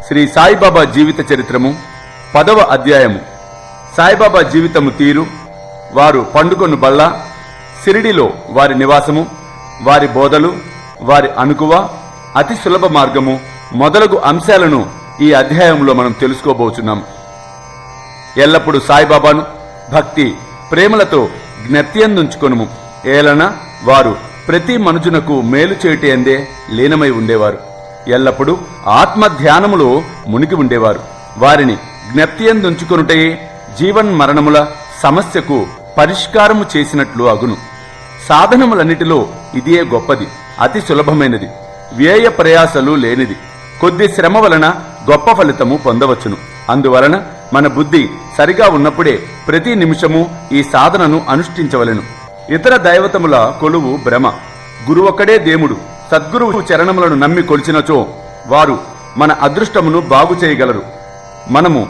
శ్రీ సాయిబాబా జీవిత చరిత్రము 10వ అధ్యాయము. సాయిబాబా జీవితము తీరు, వారు పండుకొను బళ్ళ, సిరిడిలో వారి నివాసము, వారి బోధలు, వారి అనుకువ, అతి సులభ మార్గము మొదలగు అంశాలను ఈ అధ్యాయంలో మనం తెలుసుకోబోచున్నాం. ఎల్లప్పుడూ సాయిబాబాను భక్తి ప్రేమలతో జ్ఞప్తియందుంచుకొనుము. ఏలన వారు ప్రతి మనుజునకు మేలు చేయుటే అందే లీనమై ఉండేవారు. ఎల్లప్పుడూ ఆత్మ ధ్యానములో మునిగి ఉండేవారు. వారిని జ్ఞప్తియందుంచుకొనుటయే జీవన్ మరణముల సమస్యకు పరిష్కారము చేసినట్లు అగును. సాధనములన్నిటిలో ఇదియే గొప్పది, అతి సులభమైనది, వ్యయ ప్రయాసలు లేనిది. కొద్ది శ్రమ వలన గొప్ప ఫలితము పొందవచ్చును. అందువలన మన బుద్ధి సరిగా ఉన్నప్పుడే ప్రతి నిమిషము ఈ సాధనను అనుష్ఠించవలెను. ఇతర దైవతముల కొలువు భ్రమ. గురువొక్కడే దేవుడు. సద్గురువు చరణములను నమ్మి కొలిచినచో వారు మన అదృష్టమును బాగు చేయగలరు. మనము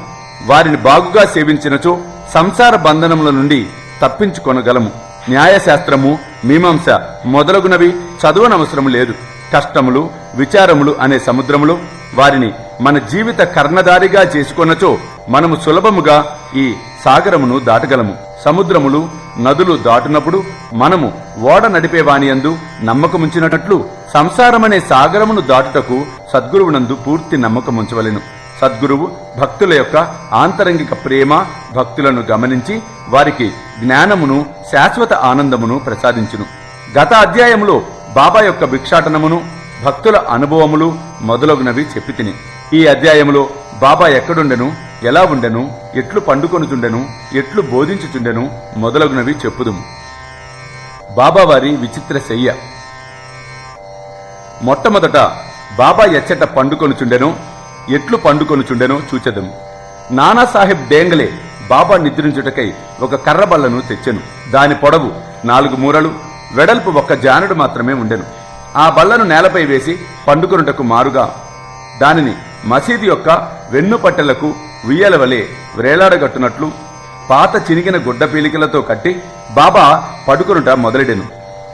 వారిని బాగుగా సేవించినచో సంసార బంధనముల నుండి తప్పించుకొనగలము. న్యాయశాస్త్రము, మీమాంస మొదలగునవి చదువనవసరము లేదు. కష్టములు, విచారములు అనే సముద్రములో వారిని మన జీవిత కర్ణదారిగా చేసుకొనచో మనము సులభముగా ఈ సాగరమును దాటగలము. సముద్రములు, నదులు దాటునప్పుడు మనము ఓడ నడిపేవానియందు నమ్మకముంచినట్లు సంసారమనే సాగరమును దాటుటకు సద్గురువునందు పూర్తి నమ్మకముంచవలెను. సద్గురువు భక్తుల యొక్క ఆంతరంగిక ప్రేమ భక్తులను గమనించి వారికి జ్ఞానమును, శాశ్వత ఆనందమును ప్రసాదించును. గత అధ్యాయములో బాబా యొక్క భిక్షాటనమును, భక్తుల అనుభవములు మొదలగునవి చెప్పితిని. ఈ అధ్యాయములో బాబా ఎక్కడుండెను, ఎలా ఉండెను, ఎట్లు పండుకొనుచుండెను, ఎట్లు బోధించుచుండెను మొదలగునవి చెప్పుదుము. బాబావారి విచిత్ర శయ్య. మొట్టమొదట బాబా ఎచ్చట పండుకొనుచుండెనో, ఎట్లు పండుకొనుచుండెనో చూచెదము. నానాసాహెబ్ డేంగలే బాబా నిద్రించుటకై ఒక కర్రబల్లను తెచ్చెను. దాని పొడవు 4 మూరలు, వెడల్పు 1 జానుడు మాత్రమే ఉండెను. ఆ బల్లను నేలపై వేసి పండుకొనుటకు మారుగా దానిని మసీదు యొక్క వెన్నుపట్టెలకు ఉయ్యల వలె వ్రేలాడగట్టునట్లు పాత చినిగిన గుడ్డపీలికలతో కట్టి బాబా పడుకొనుట మొదలెడెను.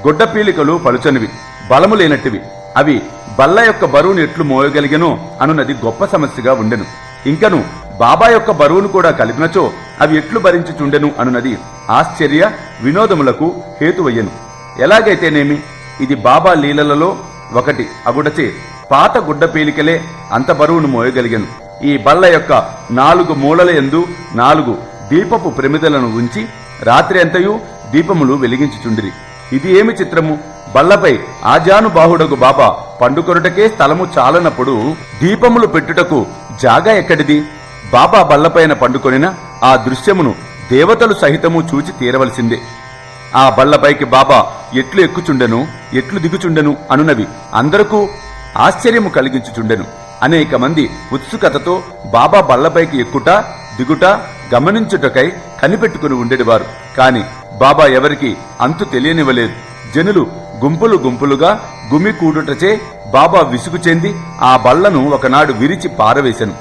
గుడ్డపీలికలు పలుచనివి, బలము లేనట్టివి. అవి బల్ల యొక్క బరువును ఎట్లు మోయగలిగెనో అనున్నది గొప్ప సమస్యగా ఉండెను. ఇంకను బాబా యొక్క బరువును కూడా కలిపినచో అవి ఎట్లు భరించుచుండెను అనున్నది ఆశ్చర్య వినోదములకు హేతువయ్యెను. ఎలాగైతేనేమి ఇది బాబా లీలలలో ఒకటి అగుటచే పాత గుడ్డ పీలికలే అంత బరువును మోయగలిగెను. ఈ బల్ల యొక్క 4 మూలల యందు 4 దీపపు ప్రమిదలను ఉంచి రాత్రి అంతయు దీపములు వెలిగించుచుండిరి. ఇది ఏమి చిత్రము! బల్లపై ఆజానుబాహుడగు బాబా పండుకొనుటకే స్థలము చాలనప్పుడు దీపములు పెట్టుటకు జాగా ఎక్కడిది? బాబా బల్లపైన పండుకొనిన ఆ దృశ్యమును దేవతలు సహితము చూచి తీరవలసిందే. ఆ బల్లపైకి బాబా ఎట్లు ఎక్కుచుండెను, ఎట్లు దిగుచుండెను అనునవి అందరికూ ఆశ్చర్యము కలిగించుచుండెను. అనేక మంది ఉత్సుకతతో బాబా బల్లపైకి ఎక్కుట, దిగుట గమనించుటకై కనిపెట్టుకుని ఉండేవారు. కాని బాబా ఎవరికి అంతు తెలియనివ్వలేదు. జనులు గుంపులు గుంపులుగా గుమికూడుటచే బాబా విసుగు చెంది ఆ బల్లను ఒకనాడు విరిచి పారవేశెను.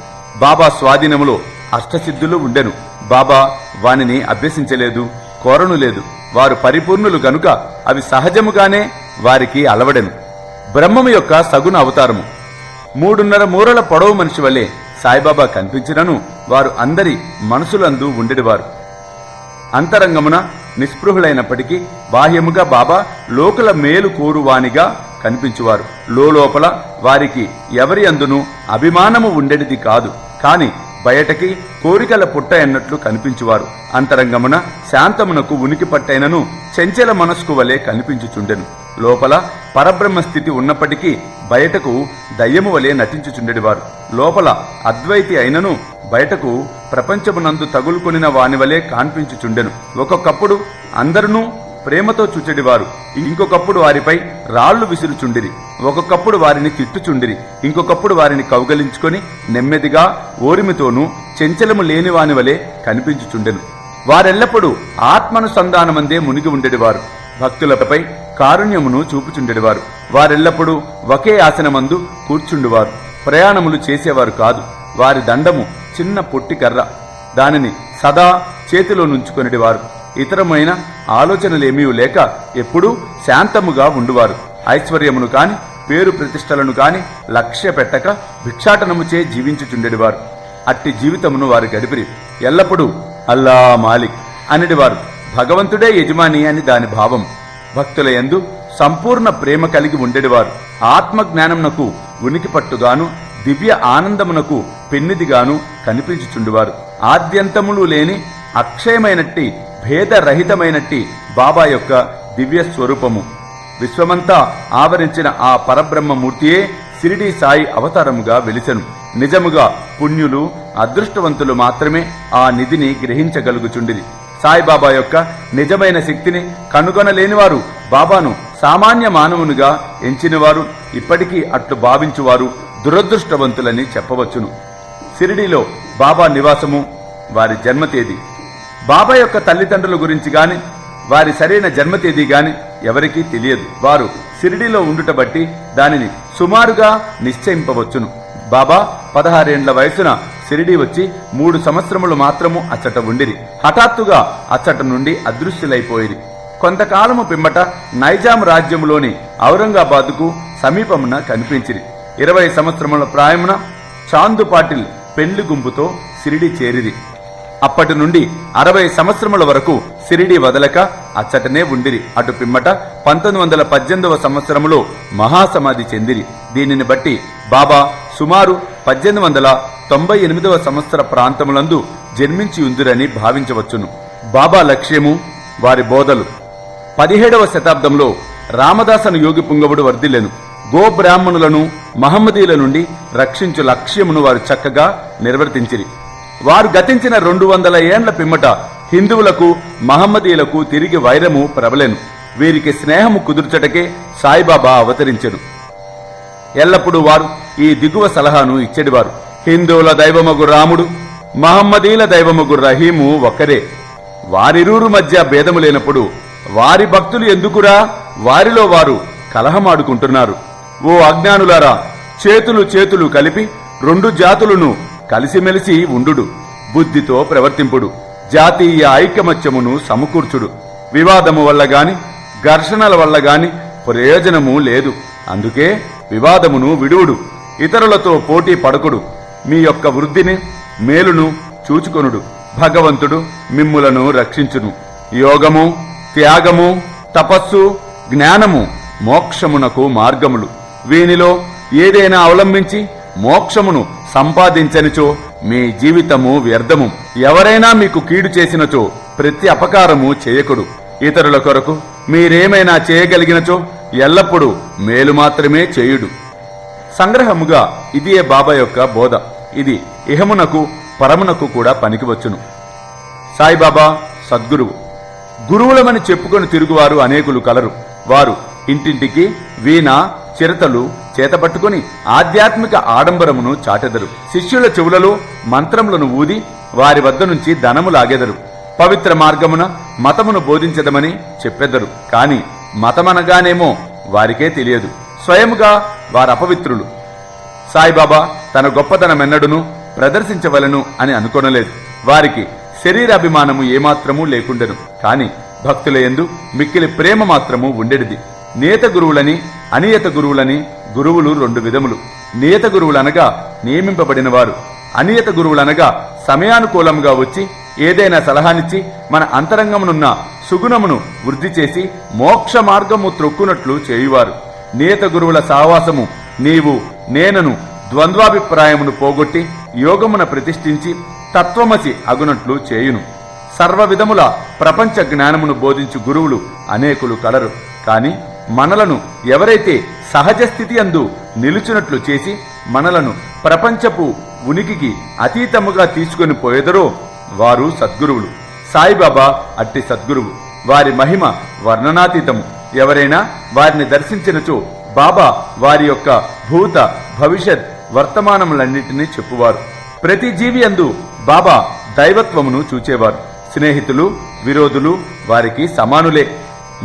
బాబా స్వాధీనములో అష్టసిద్ధులు ఉండెను. బాబా వానిని అభ్యసించలేదు, కోరను లేదు. వారు పరిపూర్ణులు గనుక అవి సహజముగానే వారికి అలవడెను. బ్రహ్మము యొక్క సగుణ అవతారము. 3.5 మూరల పొడవు మనిషి వలె సాయిబాబా కనిపించినను వారు అందరి మనసులందు ఉండేవారు. అంతరంగమున నిస్పృహులైనప్పటికీ బాహ్యముగా బాబా లోకల మేలు కోరువానిగా కనిపించువారు. లోపల వారికి ఎవరి అందును అభిమానము ఉండేది కాదు. కాని బయటకి కోరికల పుట్ట ఎన్నట్లు కనిపించువారు. అంతరంగమున శాంతమునకు ఉనికి పట్టైనను చెంచల మనస్కు వలె కనిపించుచుండెను. లోపల పరబ్రహ్మ స్థితి ఉన్నప్పటికీ బయటకు దయ్యము వలె నటించుచుండెడివారు. లోపల అద్వైతి అయినను బయటకు ప్రపంచమునందు తగులుకొనిన వాని వలె కాన్పించుచుండెను. ఒక్కొక్కప్పుడు అందరునూ ప్రేమతో చూచెడివారు, ఇంకొకప్పుడు వారిపై రాళ్లు విసురుచుండిరి. ఒక్కొక్కప్పుడు వారిని తిట్టుచుండిరి, ఇంకొకప్పుడు వారిని కౌగలించుకొని నెమ్మదిగా ఓరిమితోనూ చెంచలము లేని వాని వలె కనిపించుచుండెను. వారెల్లప్పుడూ ఆత్మానుసంధానమందే మునిగి ఉండేవారు. భక్తులపై కారుణ్యమును చూపుచుండెడివారు. వారెల్లప్పుడూ ఒకే ఆసనమందు కూర్చుండువారు. ప్రయాణములు చేసేవారు కాదు. వారి దండము చిన్న పొట్టి కర్ర, దానిని సదా చేతిలో నుంచుకొనిడివారు. ఇతరమైన ఆలోచనలేమీ లేక ఎప్పుడూ శాంతముగా ఉండువారు. ఐశ్వర్యమును కాని పేరు ప్రతిష్టలను గాని లక్ష్య పెట్టక భిక్షాటనముచే జీవించుచుండెడివారు. అట్టి జీవితమును వారు గడిపిరి. ఎల్లప్పుడూ అల్లా మాలిక్ అనడివారు. భగవంతుడే యజమాని అని దాని భావం. భక్తుల యందు సంపూర్ణ ప్రేమ కలిగి ఉండేవారు. ఆత్మజ్ఞానమునకు ఉనికి పట్టుగాను దివ్య ఆనందమునకు పెన్నిదిగాను కనిపించుచుండువారు. ఆద్యంతములు లేని అక్షయమైనట్టి భేదరహితమైనట్టి బాబా యొక్క దివ్య స్వరూపము. విశ్వమంతా ఆవరించిన ఆ పరబ్రహ్మమూర్తియే షిరిడీ సాయి అవతారముగా వెలిసెను. నిజముగా పుణ్యులు అదృష్టవంతులు మాత్రమే ఆ నిధిని గ్రహించగలుగుచుండిరి. సాయిబాబా యొక్క నిజమైన శక్తిని కనుగొనలేనివారు బాబాను సామాన్య మానవునిగా ఎంచినవారు ఇప్పటికీ అట్లు భావించువారు దురదృష్టవంతులని చెప్పవచ్చును. షిరిడీలో బాబా నివాసము, వారి జన్మతేదీ, బాబా యొక్క తల్లిదండ్రుల గురించి గాని వారి సరైన జన్మతేదీ గాని ఎవరికీ తెలియదు. వారు షిరిడీలో ఉండుట బట్టి దానిని సుమారుగా నిశ్చయింపవచ్చును. బాబా 16 ఏండ్ల వయసున షిరిడీ వచ్చి 3 సంవత్సరములు మాత్రము అచ్చట ఉండిరి. హఠాత్తుగా అచ్చట నుండి అదృశ్యులైపోయిరి. కొంతకాలము పిమ్మట నైజాం రాజ్యములోని ఔరంగాబాదుకు సమీపమున కనిపించిరి. 20 సంవత్సరముల ప్రాయమున చాందు పాటిల్ పెళ్లి గుంపుతో షిరిడీ చేరిరి. అప్పటి నుండి 60 సంవత్సరముల వరకు షిరిడీ వదలక అచ్చటనే ఉండిరి. అటు పిమ్మట 1918వ సంవత్సరములో మహాసమాధి చెందిరి. దీనిని బట్టి బాబా సుమారు 1898వ సంవత్సర ప్రాంతములందు జన్మించి ఉందిరని భావించవచ్చును. బాబా లక్ష్యము, వారి బోధలు. 17వ శతాబ్దంలో రామదాసను యోగి పుంగవుడు వర్ధిల్లెను. గోబ్రాహ్మణులను మహమ్మదీల నుండి రక్షించు లక్ష్యమును వారు చక్కగా నిర్వర్తించిరి. వారు గతించిన 200 ఏండ్ల పిమ్మట హిందువులకు మహమ్మదీలకు తిరిగి వైరము ప్రబలెను. వీరికి స్నేహము కుదుర్చటకే సాయిబాబా అవతరించెను. ఎల్లప్పుడూ వారు ఈ దిగువ సలహాను ఇచ్చెడివారు. హిందువుల దైవమగు రాముడు, మహమ్మదీల దైవమగు రహీము ఒక్కరే. వారిరువురు మధ్య భేదము లేనప్పుడు వారి భక్తులు ఎందుకురా వారిలో వారు కలహమాడుకుంటున్నారు? ఓ అజ్ఞానులారా, చేతులు కలిపి 2 జాతులను కలిసిమెలిసి ఉండుడు, బుద్ధితో ప్రవర్తింపుడు, జాతీయ ఐకమత్యమును సమకూర్చుడు. వివాదము వల్ల గాని ఘర్షణల వల్ల గాని ప్రయోజనము లేదు. అందుకే వివాదమును విడువుడు, ఇతరులతో పోటీ పడకుడు. మీ యొక్క వృద్ధిని మేలును చూచుకొనుడు. భగవంతుడు మిమ్ములను రక్షించును. యోగము, త్యాగము, తపస్సు, జ్ఞానము మోక్షమునకు మార్గములు. వీనిలో ఏదైనా అవలంబించి మోక్షమును సంపాదించనిచో మీ జీవితము వ్యర్థము. ఎవరైనా మీకు కీడు చేసినచో ప్రతి అపకారము చేయకుడు. ఇతరుల కొరకు మీరేమైనా చేయగలిగినచో ఎల్లప్పుడూ మేలు మాత్రమే చేయుడు. సంగ్రహముగా ఇదియే బాబా యొక్క బోధ. ఇది ఇహమునకు పరమునకు కూడా పనికివచ్చును. సాయిబాబా సద్గురువు. గురువులమని చెప్పుకొని తిరుగువారు అనేకులు కలరు. వారు ఇంటింటికి వీణ చిరతలు చేతపట్టుకుని ఆధ్యాత్మిక ఆడంబరమును చాటెదరు. శిష్యుల చెవులలో మంత్రములను ఊది వారి వద్ద నుంచి ధనము లాగెదరు. పవిత్ర మార్గమున మతమును బోధించదమని చెప్పెదరు. కాని మతమనగానేమో వారికే తెలియదు. స్వయముగా వారు అపవిత్రులు. సాయిబాబా తన గొప్పతనమెన్నడును ప్రదర్శించవలను అని అనుకొనలేదు. వారికి శరీరాభిమానము ఏమాత్రమూ లేకుండెను. కాని భక్తుల యందు మిక్కిలి ప్రేమ మాత్రము ఉండెడిది. నియత గురువులని అనియత గురువులని గురువులు 2 విధములు. నియత గురువులనగా నియమింపబడిన వారు. అనియత గురువులనగా సమయానుకూలంగా వచ్చి ఏదైనా సలహానిచ్చి మన అంతరంగమునున్న సుగుణమును వృద్ధి చేసి మోక్ష మార్గము త్రొక్కునట్లు చేయువారు. నియత గురువుల సహవాసము నీవు నేనను ద్వంద్వాభిప్రాయమును పోగొట్టి యోగమున ప్రతిష్ఠించి తత్వమసి అగునట్లు చేయును. సర్వ విధముల ప్రపంచ జ్ఞానమును బోధించు గురువులు అనేకులు కలరు. కాని మనలను ఎవరైతే సహజ స్థితి అందు నిలుచున్నట్లు చేసి మనలను ప్రపంచపు ఉనికికి అతీతముగా తీసుకొని పోయేదరో వారు సద్గురువులు. సాయిబాబా అట్టి సద్గురువు. వారి మహిమ వర్ణనాతీతము. ఎవరైనా వారిని దర్శించినచో బాబా వారి యొక్క భూత భవిష్యత్ వర్తమానములన్నిటినీ చెప్పువారు. ప్రతి జీవి అందు బాబా దైవత్వమును చూచేవారు. స్నేహితులు విరోధులు వారికి సమానులే.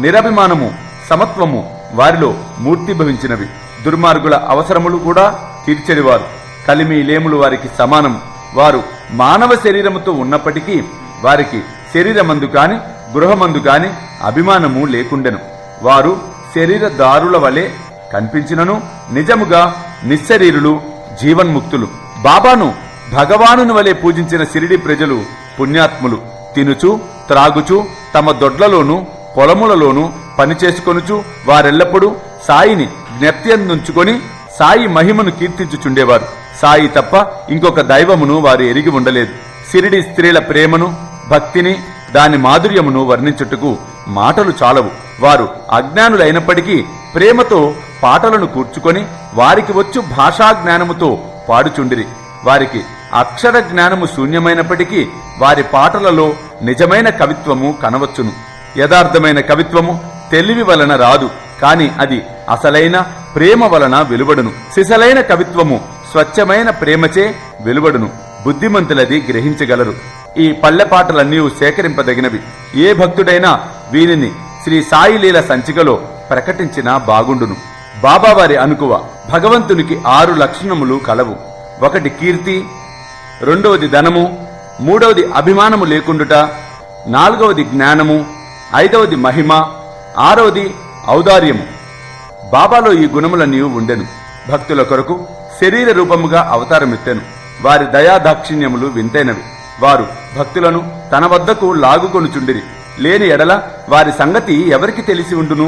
నిరభిమానము సమత్వము వారిలో మూర్తిభవించినవి. దుర్మార్గుల అవసరములు కూడా తీర్చెడివారు. కలిమి లేములు వారికి సమానం. వారు మానవ శరీరముతో ఉన్నప్పటికీ వారికి శరీరమందు కాని గృహమందు కాని అభిమానము లేకుండెను. వారు శరీరదారుల వలె కనిపించినను నిజముగా నిశ్శరీరులు, జీవన్ముక్తులు. బాబాను భగవానుని వలె పూజించిన షిరిడి ప్రజలు పుణ్యాత్ములు. తినుచు త్రాగుచు తమ దొడ్లలోనూ పొలములలోనూ పనిచేసుకొనుచు వారెల్లప్పుడూ సాయిని జ్ఞప్తియందుంచుకొని సాయి మహిమను కీర్తించుచుండేవారు. సాయి తప్ప ఇంకొక దైవమును వారు ఎరిగి ఉండలేదు. షిరిడి స్త్రీల ప్రేమను, భక్తిని, దాని మాధుర్యమును వర్ణించుటకు మాటలు చాలవు. వారు అజ్ఞానులైనప్పటికీ ప్రేమతో పాటలను కూర్చుకొని వారికి వచ్చు భాషా జ్ఞానముతో పాడుచుండిరి. వారికి అక్షర జ్ఞానము శూన్యమైనప్పటికీ వారి పాటలలో నిజమైన కవిత్వము కనవచ్చును. యథార్థమైన కవిత్వము తెలివి వలన రాదు, కాని అది అసలైన ప్రేమ వలన వెలువడును. సిసలైన కవిత్వము స్వచ్ఛమైన ప్రేమచే వెలువడును. బుద్ధిమంతులది గ్రహించగలరు. ఈ పల్లెపాటలన్నీ సేకరింపదగినవి. ఏ భక్తుడైనా వీనిని శ్రీ సాయి లీల సంచికలో ప్రకటించినా బాగుండును. బాబావారి అనుకువ భగవంతునికి 6 లక్షణములు కలవు. 1 కీర్తి, 2వది ధనము, 3వది అభిమానము లేకుండుట, 4వది జ్ఞానము, 5వది మహిమ, 6వది ఔదార్యము. బాబాలో ఈ గుణములన్నీ ఉండెను. భక్తుల కొరకు శరీర రూపముగా అవతారమెత్తెను. వారి దయాదాక్షిణ్యములు వింతైనవి. వారు భక్తులను తన వద్దకు లాగుకొనుచుండిరి. లేని ఎడల వారి సంగతి ఎవరికి తెలిసి ఉండును?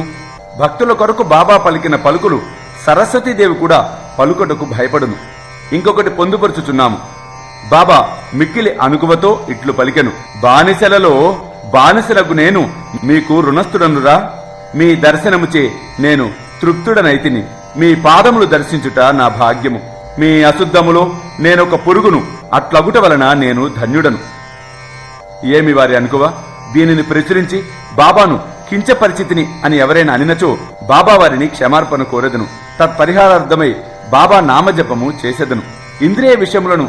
భక్తుల కొరకు బాబా పలికిన పలుకులు సరస్వతీదేవి కూడా పలుకటకు భయపడును. ఇంకొకటి పొందుపరుచుచున్నాము. బాబా మిక్కిలి అనుకువతో ఇట్లు పలికెను. బానిసలలో బానిసలకు నేను మీకు రుణస్థుడనురా. మీ దర్శనముచే నేను తృప్తుడనైతిని. మీ పాదములు దర్శించుట నా భాగ్యము. మీ అశుద్ధములో నేనొక పురుగును, అట్లగుట వలన నేను ధన్యుడను. ఏమి వారి అనుకువ? దీనిని ప్రచురించి బాబాను కించపరిచితిని అని ఎవరైనా అనినచో బాబా వారిని క్షమార్పణ కోరెదను. తత్పరిహారార్థమై బాబా నామజపము చేసెదను. ఇంద్రియ విషయములను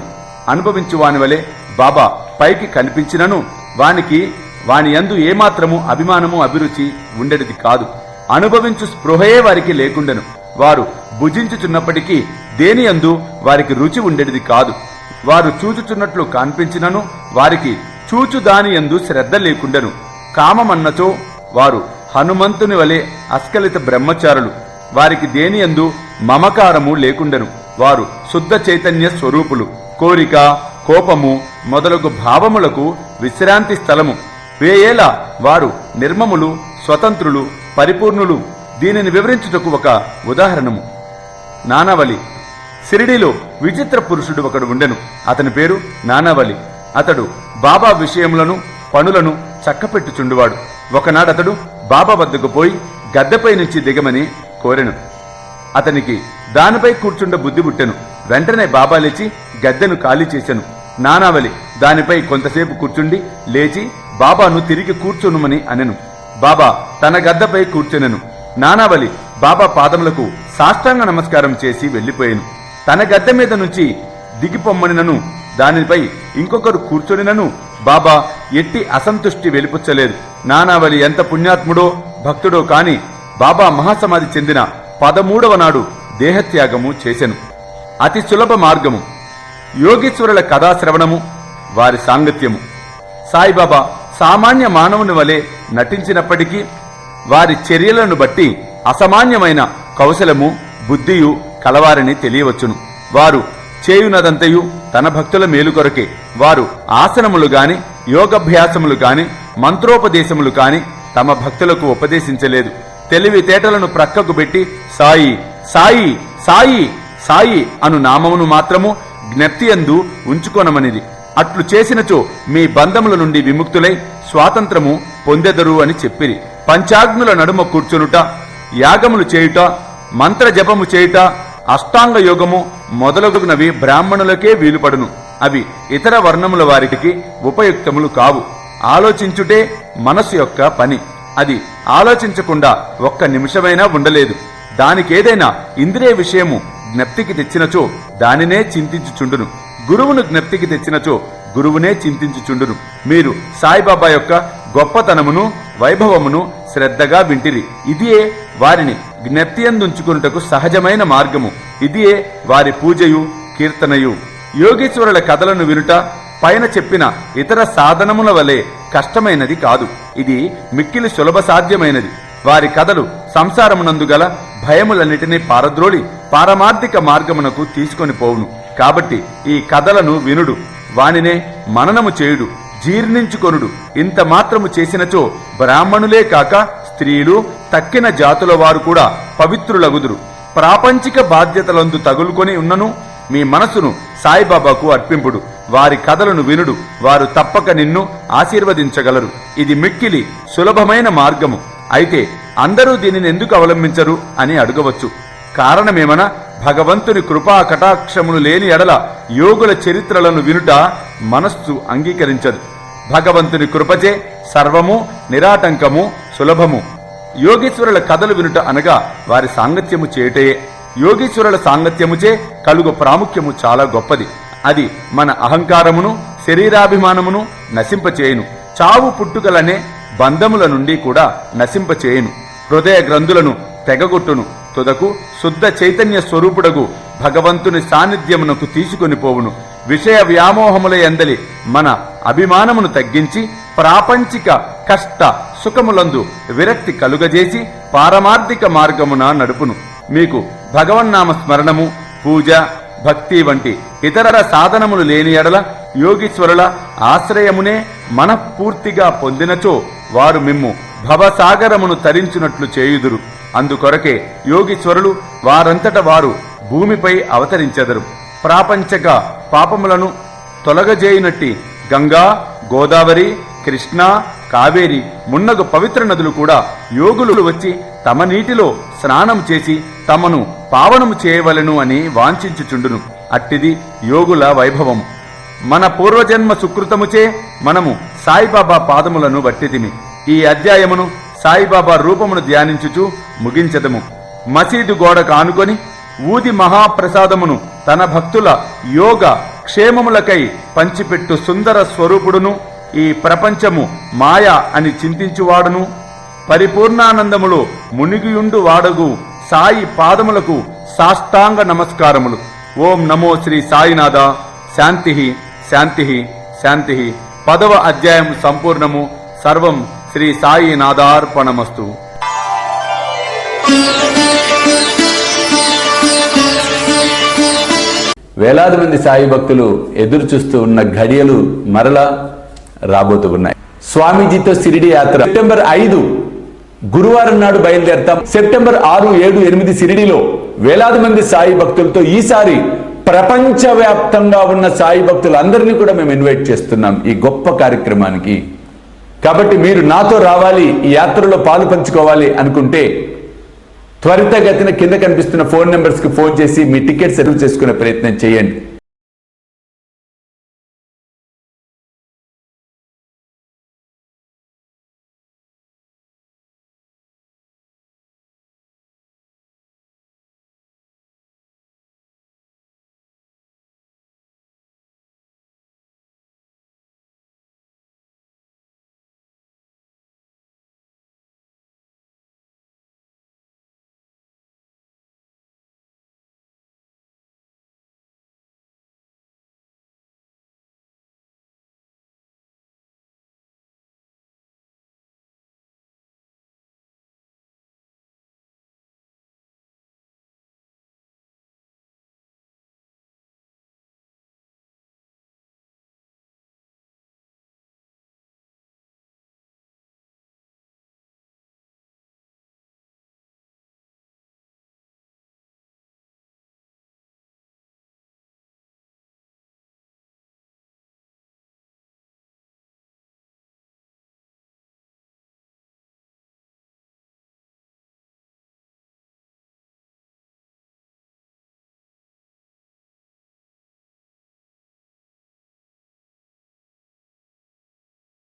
అనుభవించు వాని వలె బాబా పైకి కనిపించినను వాని యందు ఏమాత్రము అభిమానము, అభిరుచి ఉండేది కాదు. అనుభవించు స్పృహయే వారికి లేకుండెను. వారు భుజించుచున్నప్పటికీ దేని యందు వారికి రుచి ఉండేది కాదు. వారు చూచుచున్నట్లు కనిపించినను వారికి చూచు దాని యందు శ్రద్ధ లేకుండెను. కామమన్నచో వారు హనుమంతుని వలె అస్కలిత బ్రహ్మచారులు. వారికి దేని యందు మమకారము లేకుండెను. వారు శుద్ధ చైతన్య స్వరూపులు. కోరిక, కోపము మొదలగు భావములకు విశ్రాంతి స్థలము. వేయేలా వారు నిర్మములు, స్వతంత్రులు, పరిపూర్ణులు. దీనిని వివరించుటకు ఒక ఉదాహరణము. నానావళి. షిరిడీలో విచిత్ర పురుషుడు ఒకడు ఉండెను. అతని పేరు నానావళి. అతడు బాబా విషయములను, పనులను చక్కపెట్టుచుండువాడు. ఒకనాడతడు బాబా వద్దకు పోయి గద్దెపై నుంచి దిగమని కోరెను. అతనికి దానిపై కూర్చుండ బుద్ధి పుట్టెను. వెంటనే బాబా లేచి గద్దెను ఖాళీ చేసెను. నానావళి దానిపై కొంతసేపు కూర్చుండి లేచి బాబాను తిరిగి కూర్చొనుమని అనెను. బాబా తన గద్దపై కూర్చొనెను. నానావళి బాబా పాదములకు సాష్టాంగ నమస్కారం చేసి వెళ్లిపోయాను. తన గద్దె మీద నుంచి దిగిపొమ్మనినను దానిపై ఇంకొకరు కూర్చొనినను బాబా ఎట్టి అసంతుష్టి వెలిపుచ్చలేదు. నానావళి ఎంత పుణ్యాత్ముడో భక్తుడో కాని బాబా మహాసమాధి చెందిన 13వ నాడు దేహత్యాగము చేసెను. అతి సులభ మార్గము యోగీశ్వరుల కథాశ్రవణము, వారి సాంగత్యము. సాయిబాబా సామాన్య మానవుని వలె నటించినప్పటికీ వారి చర్యలను బట్టి అసామాన్యమైన కౌశలము, బుద్ధియు కలవారని తెలియవచ్చును. వారు చేయునదంతయు తన భక్తుల మేలు కొరకే. వారు ఆసనములు గాని, యోగభ్యాసములు గాని, మంత్రోపదేశములు కాని తమ భక్తులకు ఉపదేశించలేదు. తెలివితేటలను ప్రక్కకు పెట్టి సాయి సాయి సాయి సాయి అను నామమును మాత్రము జ్ఞప్తియందు ఉంచుకొనమనిది. అట్లు చేసినచో మీ బంధముల నుండి విముక్తులై స్వాతంత్రము పొందెదరు అని చెప్పిరి. పంచాగ్నుల నడుమ కూర్చునుట, యాగములు చేయుట, మంత్ర జపము చేయుట, అష్టాంగ యోగము మొదలగునవి బ్రాహ్మణులకే వీలుపడును. అవి ఇతర వర్ణముల వారికి ఉపయుక్తములు కావు. ఆలోచించుటే మనసు యొక్క పని. అది ఆలోచించకుండా ఒక్క నిమిషమైనా ఉండలేదు. దానికేదైనా ఇంద్రియ విషయము జ్ఞప్తికి తెచ్చినచో దానినే చింతించుచుండును. గురువును జ్ఞప్తికి తెచ్చినచో గురువునే చింతించుచుండును. మీరు సాయిబాబా యొక్క గొప్పతనమును, వైభవమును శ్రద్ధగా వింటిరి. ఇదియే వారిని జ్ఞప్తియందుంచుకున్నటకు సహజమైన మార్గము. ఇదియే వారి పూజయు, కీర్తనయు. యోగీశ్వరుల కథలను వినుట పైన చెప్పిన ఇతర సాధనముల వలె కష్టమైనది కాదు. ఇది మిక్కిలి సులభ సాధ్యమైనది. వారి కథలు సంసారమునందు గల భయములన్నిటినీ పారద్రోలి పారమార్థిక మార్గమునకు తీసుకొని పోవును. కాబట్టి ఈ కథలను వినుడు, వానినే మననము చేయుడు, జీర్ణించుకొనుడు. ఇంత మాత్రము చేసినచో బ్రాహ్మణులే కాక స్త్రీలు, తక్కిన జాతుల వారు కూడా పవిత్రులగుదురు. ప్రాపంచిక బాధ్యతలందు తగులుకొని ఉన్నను మీ మనసును సాయిబాబాకు అర్పింపుడు. వారి కథలను వినుడు, వారు తప్పక నిన్ను ఆశీర్వదించగలరు. ఇది మిక్కిలి సులభమైన మార్గము. అయితే అందరూ దీనిని ఎందుకు అవలంబించరు అని అడగవచ్చు. కారణమేమన భగవంతుని కృపా కటాక్షములు లేని ఎడల యోగుల చరిత్రలను వినుట మనస్సు అంగీకరించదు. భగవంతుని కృపచే సర్వము నిరాటంకము సులభము. యోగీశ్వరుల కథలు వినుట అనగా వారి సాంగత్యము చేయుటయే. యోగీశ్వరుల సాంగత్యముచే కలుగు ప్రాముఖ్యము చాలా గొప్పది. అది మన అహంకారమును శరీరాభిమానమును నశింపచేయును. చావు పుట్టుకలనే బంధముల నుండి కూడా నశింపచేయును. హృదయ గ్రంథులను తెగగొట్టును. తుదకు శుద్ధ చైతన్య స్వరూపుడగు భగవంతుని సాన్నిధ్యమునకు తీసుకొని పోవును. విషయ వ్యామోహముల యందలి మన అభిమానమును తగ్గించి ప్రాపంచిక కష్ట సుఖములందు విరక్తి కలుగజేసి పారమార్థిక మార్గమున నడుపును. మీకు భగవన్నామ స్మరణము, పూజ, భక్తి వంటి ఇతర సాధనములు లేని ఎడల యోగీశ్వరుల ఆశ్రయమునే మనఃపూర్తిగా పొందినచో వారు మిమ్ము భవసాగరమును తరించునట్లు చేయుదురు. అందుకొరకే యోగీశ్వరులు వారంతట వారు భూమిపై అవతరించెదరు. ప్రాపంచక పాపములను తొలగజేయునట్టి గంగా, గోదావరి, కృష్ణ, కావేరి మున్నగు పవిత్ర నదులు కూడా యోగులు వచ్చి తమ నీటిలో స్నానం చేసి తమను పావనము చేయవలెను అని వాంఛించుచుండును. అట్టిది యోగుల వైభవము. మన పూర్వజన్మ సుకృతముచే మనము సాయిబాబా పాదములను బట్టితిమి. ఈ అధ్యాయమును సాయిబాబా రూపమును ధ్యానించుచు ముగించదము. మసీదు గోడకు ఆనుకొని ఊది మహాప్రసాదమును తన భక్తుల యోగ క్షేమములకై పంచిపెట్టు సుందర స్వరూపుడును, ఈ ప్రపంచము మాయ అని చింతించువాడును, పరిపూర్ణానందములో మునిగియుండు వాడగు సాయి పాదములకు సాష్టాంగ నమస్కారములు. ఓం నమో శ్రీ సాయినాథ. శాంతి శాంతి శాంతి. 10వ అధ్యాయం సంపూర్ణము. సర్వం శ్రీ సాయినాథార్పణమస్తు. వేలాది మంది సాయి భక్తులు ఎదురు చూస్తూ ఉన్న ఘడియలు మరలా రాబోతూ ఉన్నాయి. స్వామీజీతో షిరిడి యాత్ర సెప్టెంబర్ 5 గురువారం నాడు బయలుదేరతాం. సెప్టెంబర్ 6, 7, 8 షిరిడిలో వేలాది మంది సాయి భక్తులతో ఈసారి ప్రపంచవ్యాప్తంగా ఉన్న సాయి భక్తులందరినీ కూడా మేము ఇన్వైట్ చేస్తున్నాం ఈ గొప్ప కార్యక్రమానికి. కాబట్టి మీరు నాతో రావాలి, ఈ యాత్రలో పాలు పంచుకోవాలి అనుకుంటే త్వరితగతిన కింద కనిపిస్తున్న ఫోన్ నెంబర్స్కి ఫోన్ చేసి మీ టికెట్స్ రిజర్వ్ చేసుకునే ప్రయత్నం చేయండి.